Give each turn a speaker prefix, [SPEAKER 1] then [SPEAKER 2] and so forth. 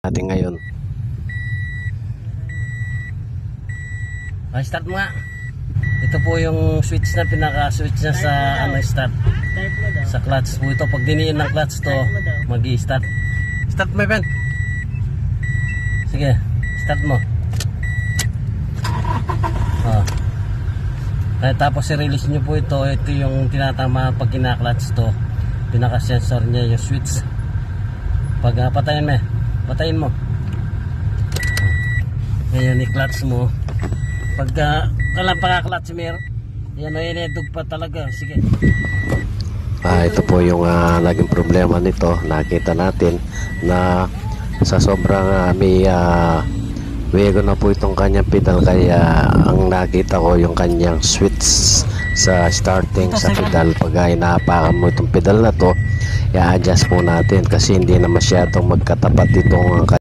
[SPEAKER 1] natin ngayon.
[SPEAKER 2] Start mo nga. Ito po yung switch na pinaka-switch na sa start. Sa clutch po ito. Pag diniin ng clutch to, mag-i-start. Start mo, Ben. Sige, start mo. Tapos i-release nyo po ito. Ito yung tinatama pag kina-clutch to. Pinaka-sensor niya yung switch. Pag patayin mo, patayin mo. Ngayon i-clutch mo. Pagka paka-clutch mo, yan o, inedog pa talaga. Sige.
[SPEAKER 1] Ito po yung naging problema nito. Nakita natin na sa sobrang may wego na po itong kanyang pedal, kaya ang nakita ko yung kanyang switch sa starting sa pedal. Pag inapakan mo itong pedal na to, i-adjust po natin kasi hindi na masyadong magkatapat itong